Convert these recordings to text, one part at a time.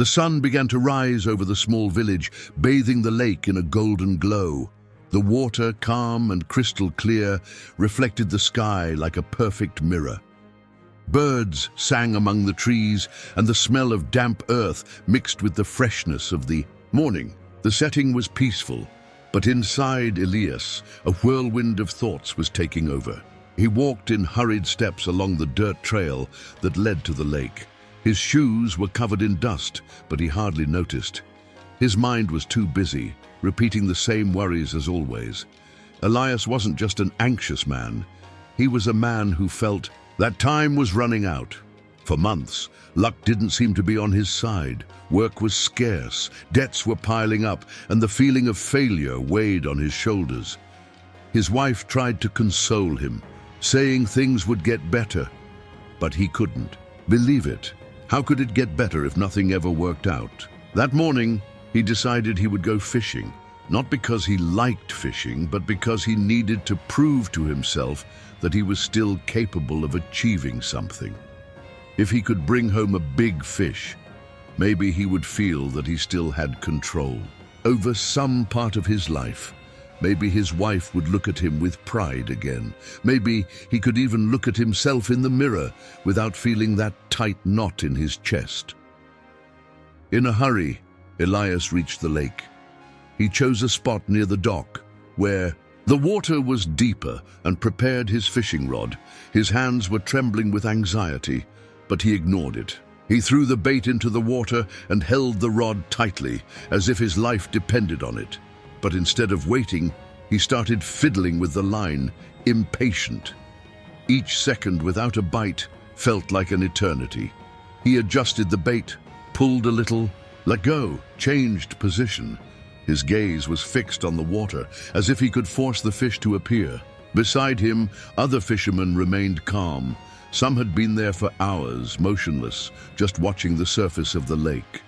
The sun began to rise over the small village, bathing the lake in a golden glow. The water, calm and crystal clear, reflected the sky like a perfect mirror. Birds sang among the trees, and the smell of damp earth mixed with the freshness of the morning. The setting was peaceful, but inside Elias, a whirlwind of thoughts was taking over. He walked in hurried steps along the dirt trail that led to the lake. His shoes were covered in dust, but he hardly noticed. His mind was too busy, repeating the same worries as always. Elias wasn't just an anxious man. He was a man who felt that time was running out. For months, luck didn't seem to be on his side. Work was scarce, debts were piling up, and the feeling of failure weighed on his shoulders. His wife tried to console him, saying things would get better, but he couldn't believe it. How could it get better if nothing ever worked out? That morning, he decided he would go fishing, not because he liked fishing, but because he needed to prove to himself that he was still capable of achieving something. If he could bring home a big fish, maybe he would feel that he still had control over some part of his life. Maybe his wife would look at him with pride again. Maybe he could even look at himself in the mirror without feeling that tight knot in his chest. In a hurry, Elias reached the lake. He chose a spot near the dock where the water was deeper and prepared his fishing rod. His hands were trembling with anxiety, but he ignored it. He threw the bait into the water and held the rod tightly, as if his life depended on it. But instead of waiting, he started fiddling with the line, impatient. Each second without a bite felt like an eternity. He adjusted the bait, pulled a little, let go, changed position. His gaze was fixed on the water, as if he could force the fish to appear. Beside him, other fishermen remained calm. Some had been there for hours, motionless, just watching the surface of the lake.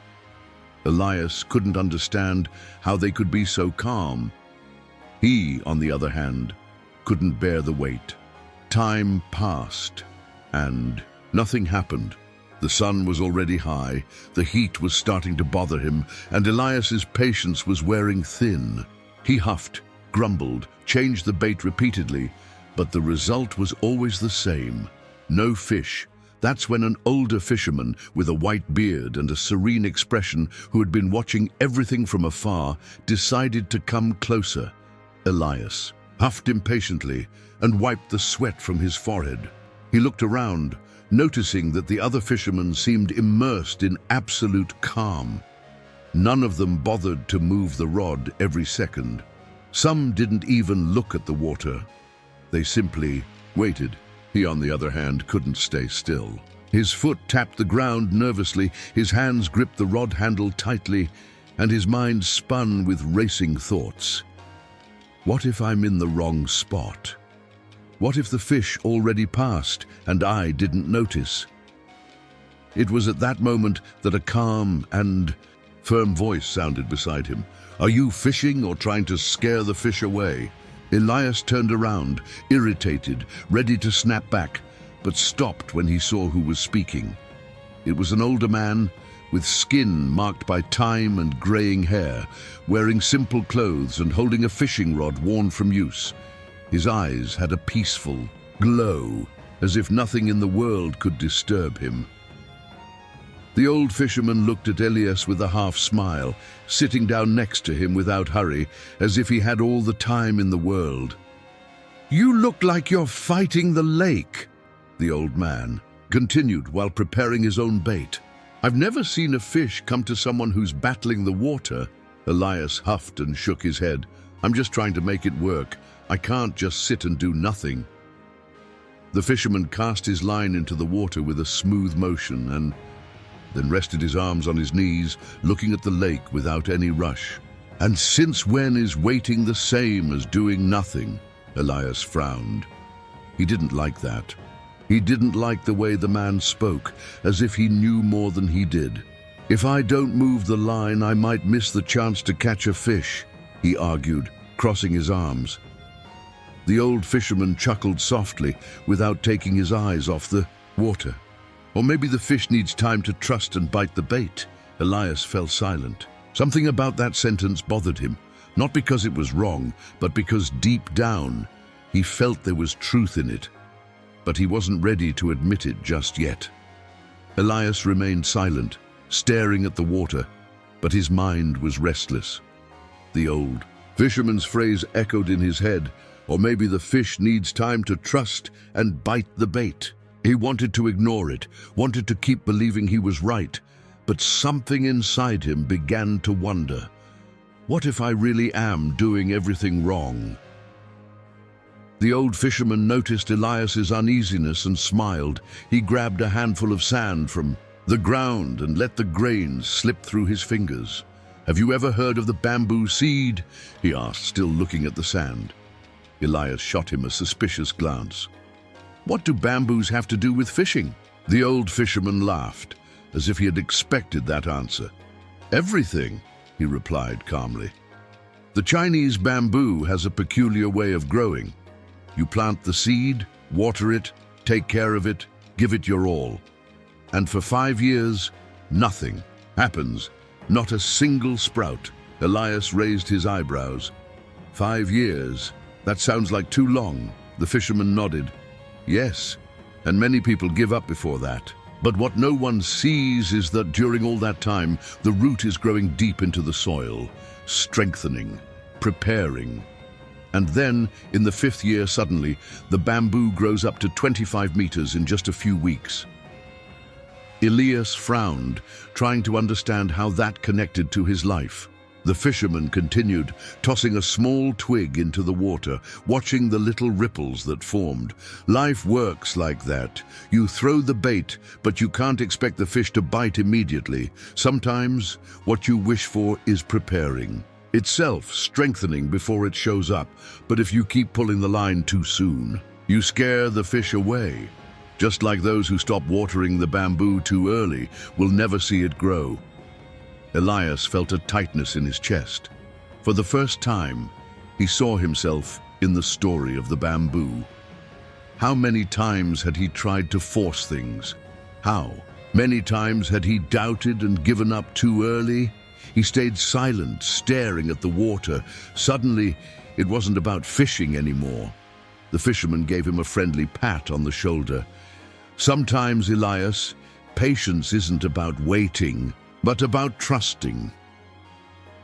Elias couldn't understand how they could be so calm. He, on the other hand, couldn't bear the weight. Time passed, and nothing happened. The sun was already high, the heat was starting to bother him, and Elias's patience was wearing thin. He huffed, grumbled, changed the bait repeatedly, but the result was always the same. No fish. That's when an older fisherman with a white beard and a serene expression, who had been watching everything from afar, decided to come closer. Elias huffed impatiently and wiped the sweat from his forehead. He looked around, noticing that the other fishermen seemed immersed in absolute calm. None of them bothered to move the rod every second. Some didn't even look at the water. They simply waited. He, on the other hand, couldn't stay still. His foot tapped the ground nervously, his hands gripped the rod handle tightly, and his mind spun with racing thoughts. What if I'm in the wrong spot? What if the fish already passed and I didn't notice? It was at that moment that a calm and firm voice sounded beside him. "Are you fishing or trying to scare the fish away?" Elias turned around, irritated, ready to snap back, but stopped when he saw who was speaking. It was an older man with skin marked by time and graying hair, wearing simple clothes and holding a fishing rod worn from use. His eyes had a peaceful glow, as if nothing in the world could disturb him. The old fisherman looked at Elias with a half smile, sitting down next to him without hurry, as if he had all the time in the world. "You look like you're fighting the lake," the old man continued while preparing his own bait. "I've never seen a fish come to someone who's battling the water." Elias huffed and shook his head. "I'm just trying to make it work. I can't just sit and do nothing." The fisherman cast his line into the water with a smooth motion and then rested his arms on his knees, looking at the lake without any rush. "And since when is waiting the same as doing nothing?" Elias frowned. He didn't like that. He didn't like the way the man spoke, as if he knew more than he did. "If I don't move the line, I might miss the chance to catch a fish," he argued, crossing his arms. The old fisherman chuckled softly, without taking his eyes off the water. "Or maybe the fish needs time to trust and bite the bait," Elias fell silent. Something about that sentence bothered him, not because it was wrong, but because deep down he felt there was truth in it. But he wasn't ready to admit it just yet. Elias remained silent, staring at the water, but his mind was restless. The old fisherman's phrase echoed in his head, or maybe the fish needs time to trust and bite the bait. He wanted to ignore it, wanted to keep believing he was right, but something inside him began to wonder. What if I really am doing everything wrong? The old fisherman noticed Elias's uneasiness and smiled. He grabbed a handful of sand from the ground and let the grains slip through his fingers. "Have you ever heard of the bamboo seed?" he asked, still looking at the sand. Elias shot him a suspicious glance. "What do bamboos have to do with fishing?" The old fisherman laughed, as if he had expected that answer. "Everything," he replied calmly. "The Chinese bamboo has a peculiar way of growing. You plant the seed, water it, take care of it, give it your all. And for 5 years, nothing happens, not a single sprout." Elias raised his eyebrows. 5 years? That sounds like too long." The fisherman nodded. "Yes, and many people give up before that. But what no one sees is that during all that time, the root is growing deep into the soil, strengthening, preparing. And then, in the 5th year suddenly, the bamboo grows up to 25 meters in just a few weeks. Elias frowned, trying to understand how that connected to his life. The fisherman continued, tossing a small twig into the water, watching the little ripples that formed. "Life works like that. You throw the bait, but you can't expect the fish to bite immediately. Sometimes, what you wish for is preparing itself, strengthening before it shows up. But if you keep pulling the line too soon, you scare the fish away. Just like those who stop watering the bamboo too early will never see it grow." Elias felt a tightness in his chest. For the first time, he saw himself in the story of the bamboo. How many times had he tried to force things? How many times had he doubted and given up too early? He stayed silent, staring at the water. Suddenly, it wasn't about fishing anymore. The fisherman gave him a friendly pat on the shoulder. "Sometimes, Elias, patience isn't about waiting, but about trusting."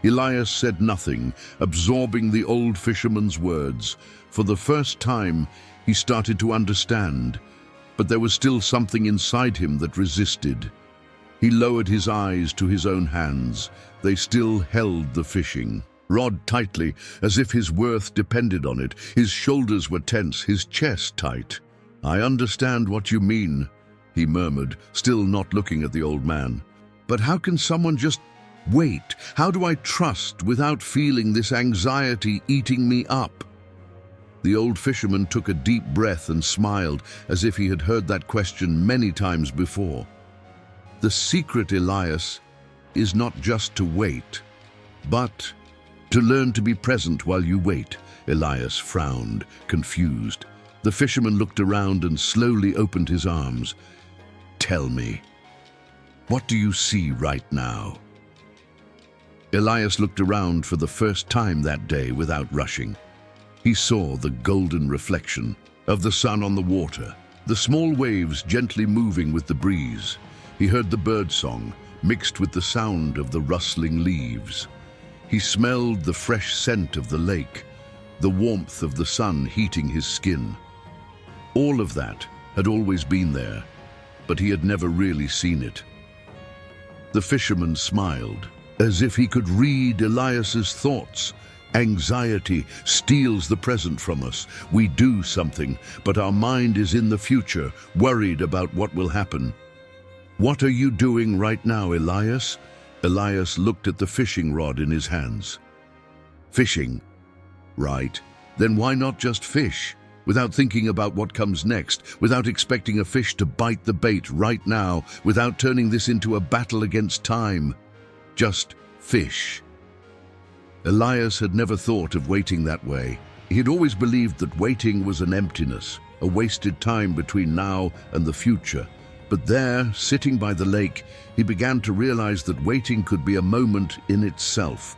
Elias said nothing, absorbing the old fisherman's words. For the first time, he started to understand, but there was still something inside him that resisted. He lowered his eyes to his own hands. They still held the fishing rod tightly, as if his worth depended on it. His shoulders were tense, his chest tight. "I understand what you mean," he murmured, still not looking at the old man. "But how can someone just wait? How do I trust without feeling this anxiety eating me up?" The old fisherman took a deep breath and smiled, as if he had heard that question many times before. "The secret, Elias, is not just to wait, but to learn to be present while you wait." Elias frowned, confused. The fisherman looked around and slowly opened his arms. "Tell me, what do you see right now?" Elias looked around for the first time that day without rushing. He saw the golden reflection of the sun on the water, the small waves gently moving with the breeze. He heard the birdsong mixed with the sound of the rustling leaves. He smelled the fresh scent of the lake, the warmth of the sun heating his skin. All of that had always been there, but he had never really seen it. The fisherman smiled, as if he could read Elias's thoughts. "Anxiety steals the present from us. We do something, but our mind is in the future, worried about what will happen." "What are you doing right now, Elias?" Elias looked at the fishing rod in his hands. "Fishing? Right. Then why not just fish? Without thinking about what comes next, without expecting a fish to bite the bait right now, without turning this into a battle against time. Just fish." Elias had never thought of waiting that way. He had always believed that waiting was an emptiness, a wasted time between now and the future. But there, sitting by the lake, he began to realize that waiting could be a moment in itself.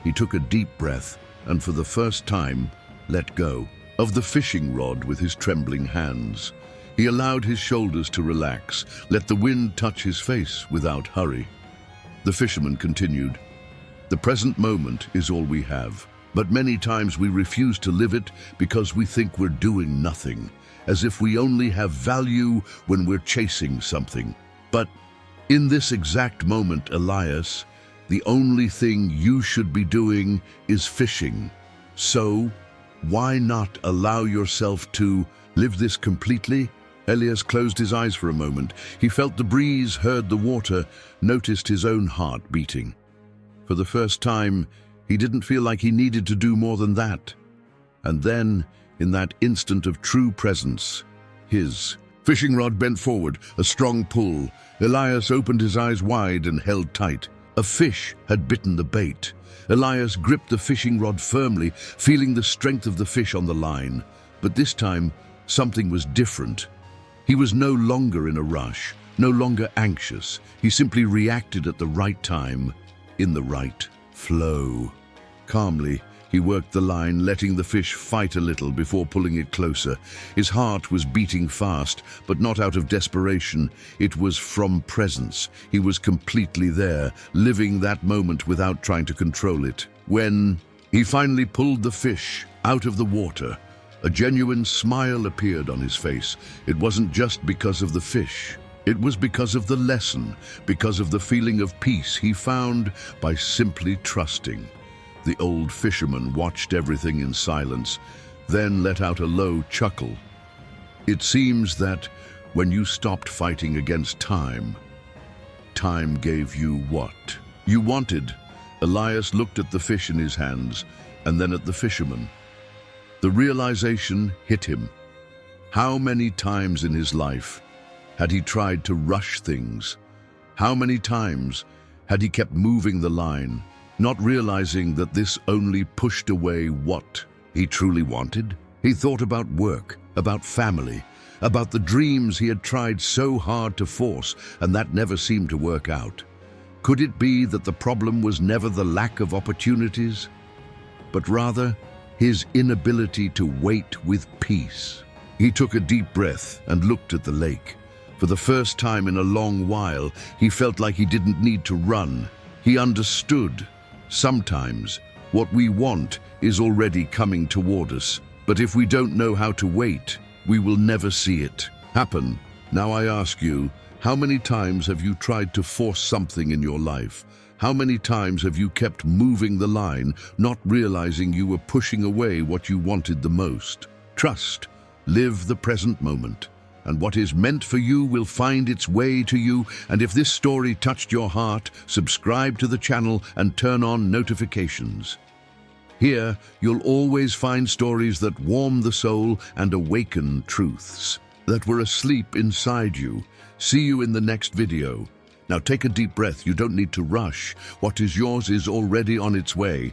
He took a deep breath and for the first time let go of the fishing rod with his trembling hands. He allowed his shoulders to relax, let the wind touch his face without hurry. The fisherman continued, "The present moment is all we have, but many times we refuse to live it because we think we're doing nothing, as if we only have value when we're chasing something. But in this exact moment, Elias, the only thing you should be doing is fishing. So, why not allow yourself to live this completely?" Elias closed his eyes for a moment. He felt the breeze, heard the water, noticed his own heart beating. For the first time, he didn't feel like he needed to do more than that. And then, in that instant of true presence, his fishing rod bent forward, a strong pull. Elias opened his eyes wide and held tight. A fish had bitten the bait. Elias gripped the fishing rod firmly, feeling the strength of the fish on the line. But this time, something was different. He was no longer in a rush, no longer anxious. He simply reacted at the right time, in the right flow. Calmly, he worked the line, letting the fish fight a little before pulling it closer. His heart was beating fast, but not out of desperation. It was from presence. He was completely there, living that moment without trying to control it. When he finally pulled the fish out of the water, a genuine smile appeared on his face. It wasn't just because of the fish. It was because of the lesson, because of the feeling of peace he found by simply trusting. The old fisherman watched everything in silence, then let out a low chuckle. It seems that when you stopped fighting against time, time gave you what you wanted. Elias looked at the fish in his hands and then at the fisherman. The realization hit him. How many times in his life had he tried to rush things? How many times had he kept moving the line, not realizing that this only pushed away what he truly wanted? He thought about work, about family, about the dreams he had tried so hard to force, and that never seemed to work out. Could it be that the problem was never the lack of opportunities, but rather his inability to wait with peace? He took a deep breath and looked at the lake. For the first time in a long while, he felt like he didn't need to run. He understood. Sometimes, what we want is already coming toward us. But if we don't know how to wait, we will never see it happen. Now I ask you, how many times have you tried to force something in your life? How many times have you kept moving the line, not realizing you were pushing away what you wanted the most? Trust. Live the present moment, and what is meant for you will find its way to you. And if this story touched your heart, subscribe to the channel and turn on notifications. Here, you'll always find stories that warm the soul and awaken truths that were asleep inside you. See you in the next video. Now take a deep breath. You don't need to rush. What is yours is already on its way.